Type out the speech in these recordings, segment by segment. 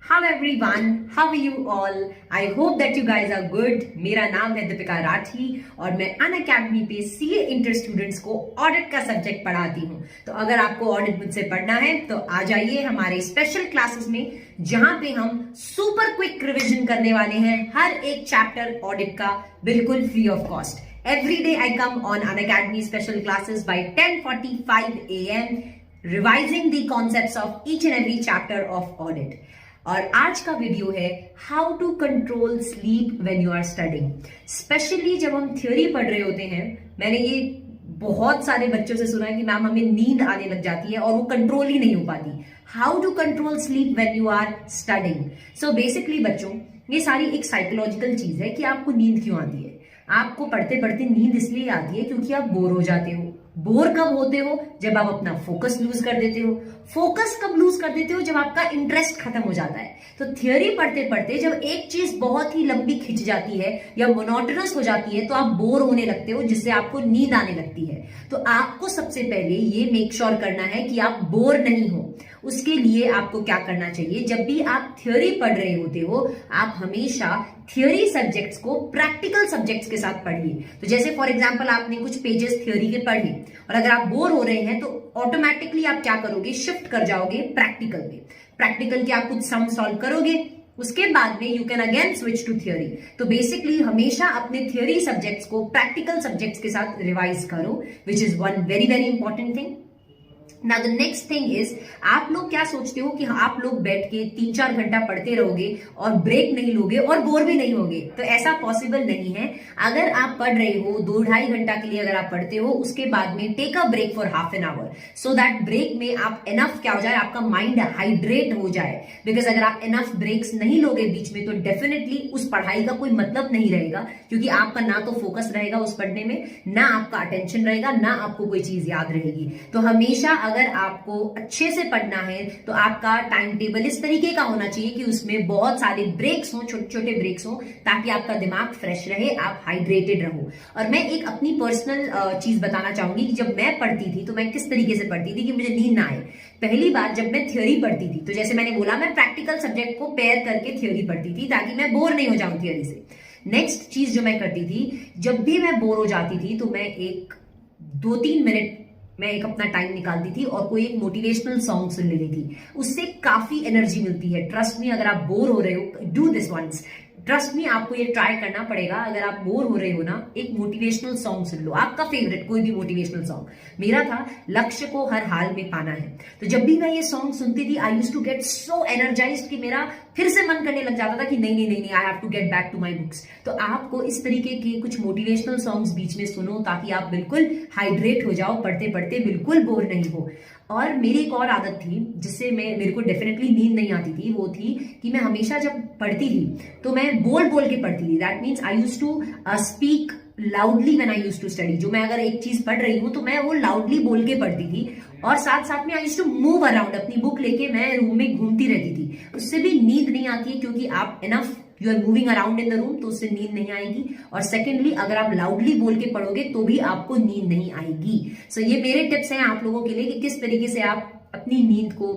How everyone, how are you all? I hope that you guys are good. मेरा नाम है दीपिका राठी और मैं अनअकैडमी पे सीए इंटर स्टूडेंट्स को ऑडिट का सब्जेक्ट पढ़ाती हूँ। तो अगर आपको ऑडिट मुझसे पढ़ना है तो आ जाइए हमारे स्पेशल क्लासेस में, जहां पे हम सुपर क्विक रिवीजन करने वाले हैं हर एक चैप्टर ऑडिट का बिल्कुल free of cost. Every day I come on Unacademy special classes by 10:45 a.m. revising the concepts of each and every chapter of audit. और आज का वीडियो है how to control sleep when you are studying. Specially जब हम theory पढ़ रहे होते हैं, मैंने ये बहुत सारे बच्चों से सुना है कि मैम हमें नींद आने लग जाती है और वो कंट्रोल ही नहीं हो पाती। How to control sleep when you are studying. So basically बच्चों, ये सारी एक साइकोलॉजिकल चीज है कि आपको नींद क्यों आती है। आपको पढ़ते पढ़ते नींद इसलिए आती है क्योंकि आप बोर हो जाते हो। बोर कब होते हो? जब आप अपना फोकस लूज कर देते हो। फोकस कब लूज कर देते हो? जब आपका इंटरेस्ट खत्म हो जाता है। तो थियोरी पढ़ते पढ़ते जब एक चीज बहुत ही लंबी खिंच जाती है या मोनोटोनस हो जाती है तो आप बोर होने लगते हो, जिससे आपको नींद आने लगती है। तो आपको सबसे पहले ये मेक श्योर करना है कि आप बोर नहीं हो। उसके लिए आपको क्या करना चाहिए, जब भी आप थ्योरी पढ़ रहे होते हो आप हमेशा थ्योरी सब्जेक्ट्स को प्रैक्टिकल सब्जेक्ट्स के साथ पढ़िए। तो जैसे फॉर एग्जांपल आपने कुछ पेजेस थ्योरी के पढ़ लिए और अगर आप बोर हो रहे हैं तो ऑटोमेटिकली आप क्या करोगे, शिफ्ट कर जाओगे प्रैक्टिकल में। प्रैक्टिकल के आप कुछ सम सॉल्व करोगे, उसके बाद में you can again switch to theory. तो बेसिकली हमेशा अपने थ्योरी सब्जेक्ट्स को प्रैक्टिकल सब्जेक्ट्स के साथ रिवाइज करो, which is one very very important thing. Now the next thing is, आप लोग क्या सोचते हो कि आप लोग बैठ के 3-4 घंटा पढ़ते रहोगे और ब्रेक नहीं लोगे और बोर भी नहीं होगे। तो ऐसा पॉसिबल नहीं है। अगर आप पढ़ रहे हो 2-2.5 घंटा के लिए, अगर आप पढ़ते हो उसके बाद में take a break for half an hour, so that break में आप इनफ क्या हो जाए, आपका माइंड हाइड्रेट हो जाए। बिकॉज अगर आप इनफ ब्रेक्स नहीं लोगे बीच में तो डेफिनेटली उस पढ़ाई का कोई मतलब नहीं रहेगा, क्योंकि आपका ना तो फोकस रहेगा उस पढ़ने में, ना आपका अटेंशन रहेगा, ना आपको कोई चीज याद रहेगी। तो हमेशा अगर आपको अच्छे से पढ़ना है तो आपका टाइम टेबल इस तरीके का होना चाहिए कि उसमें बहुत सारे ब्रेक्स हो, छोटे छोटे ब्रेक्स हो, ताकि आपका दिमाग फ्रेश रहे, आप हाइड्रेटेड रहो। और मैं एक अपनी पर्सनल चीज बताना चाहूंगी कि जब मैं पढ़ती थी तो मैं किस तरीके से पढ़ती थी कि मुझे नींद ना आए। पहली बार जब मैं थ्योरी पढ़ती थी तो जैसे मैंने बोला, मैं प्रैक्टिकल सब्जेक्ट को पेयर करके थ्योरी पढ़ती थी ताकि मैं बोर नहीं हो जाऊं थ्योरी से। नेक्स्ट चीज जो मैं करती थी, जब भी मैं बोर हो जाती थी तो मैं एक 2-3 मिनट मैं एक अपना टाइम निकालती थी और कोई एक मोटिवेशनल सॉन्ग सुन लेती थी। उससे काफी एनर्जी मिलती है। ट्रस्ट मी, अगर आप बोर हो रहे हो, do this once. Trust me, आपको ये ट्राई करना पड़ेगा। अगर आप बोर हो रहे हो ना, एक मोटिवेशनल सॉन्ग सुन लो, आपका फेवरेट कोई भी मोटिवेशनल सॉन्ग। मेरा था लक्ष्य को हर हाल में पाना है। तो जब भी मैं ये सॉन्ग सुनती थी, I used to get so energized कि मेरा फिर से मन करने लग जाता था कि नहीं नहीं नहीं नहीं, I have to get back to my books. तो आपको इस तरीके के कुछ मोटिवेशनल सॉन्ग्स बीच में सुनो ताकि आप बिल्कुल हाइड्रेट हो जाओ, पढ़ते पढ़ते बिल्कुल बोर नहीं हो। और मेरी एक और आदत थी जिससे मेरे को डेफिनेटली नींद नहीं आती थी, वो थी कि मैं हमेशा जब पढ़ती थी तो मैं बोल बोल के पढ़ती थी। That means I used to speak loudly when I used to study. जो मैं अगर एक चीज पढ़ रही हूँ तो मैं वो लाउडली बोल के पढ़ती थी और साथ साथ में I used to move around. अपनी बुक लेके मैं रूम में घूमती रहती थी। उससे भी नींद नहीं आती है क्योंकि आप इनफ you are moving around in the room, तो उससे नींद नहीं आएगी। और सेकेंडली, अगर आप लाउडली बोल के पढ़ोगे तो भी आपको नींद नहीं आएगी। सो ये मेरे टिप्स हैं आप लोगों के लिए कि किस तरीके से आप अपनी नींद को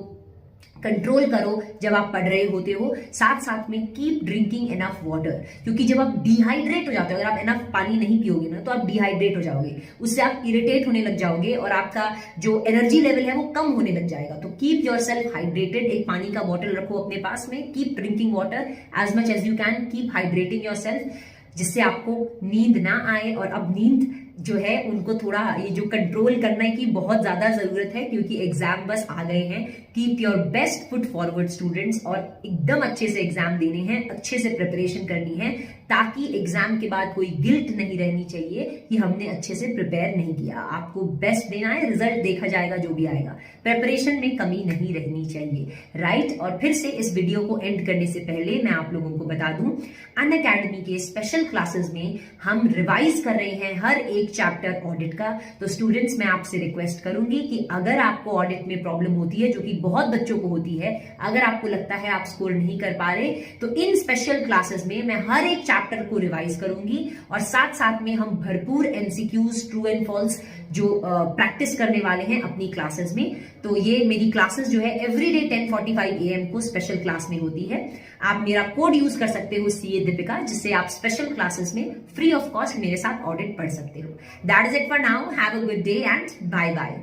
कंट्रोल करो जब आप पढ़ रहे होते हो। साथ साथ में कीप ड्रिंकिंग इनफ वाटर, क्योंकि जब आप डिहाइड्रेट हो जाते हो, अगर आप इनफ पानी नहीं पियोगे ना तो आप डिहाइड्रेट हो जाओगे, उससे आप इरिटेट होने लग जाओगे और आपका जो एनर्जी लेवल है वो कम होने लग जाएगा। तो कीप योर सेल्फ हाइड्रेटेड। एक पानी का बॉटल रखो अपने पास में, keep drinking water as much as you can, keep hydrating yourself, जिससे आपको नींद ना आए। और अब नींद जो है उनको थोड़ा ये जो कंट्रोल करने की बहुत ज्यादा जरूरत है, क्योंकि एग्जाम बस आ गए हैं। Keep your best foot forward students, और एकदम अच्छे से एग्जाम देने हैं, अच्छे से प्रिपरेशन करनी है, ताकि एग्जाम के बाद कोई गिल्ट नहीं रहनी चाहिए कि हमने अच्छे से प्रिपेयर नहीं किया। आपको बेस्ट देना है, रिजल्ट देखा जाएगा जो भी आएगा, प्रिपरेशन में कमी नहीं रहनी चाहिए, राइट। और फिर से इस वीडियो को एंड करने से पहले मैं आप लोगों को बता दूं, अनअकैडमी के स्पेशल क्लासेस में हम रिवाइज कर रहे हैं हर एक एक चैप्टर ऑडिट का। तो स्टूडेंट्स, मैं आपसे रिक्वेस्ट करूंगी कि अगर आपको ऑडिट में प्रॉब्लम होती है, जो कि बहुत बच्चों को होती है, अगर आपको लगता है आप स्कोर नहीं कर पा रहे, तो इन स्पेशल क्लासेस में मैं हर एक चैप्टर को रिवाइज करूंगी और साथ साथ में हम भरपूर एमसीक्यूज, ट्रू एंड फॉल्स जो प्रैक्टिस करने वाले हैं अपनी क्लासेस में। तो ये मेरी क्लासेस जो है एवरीडे 10:45 AM को स्पेशल क्लास में होती है। आप मेरा कोड यूज कर सकते हो CA दीपिका, जिससे आप स्पेशल क्लासेस में फ्री ऑफ कॉस्ट मेरे साथ ऑडिट पढ़ सकते हो। That is it for now. Have a good day and bye bye.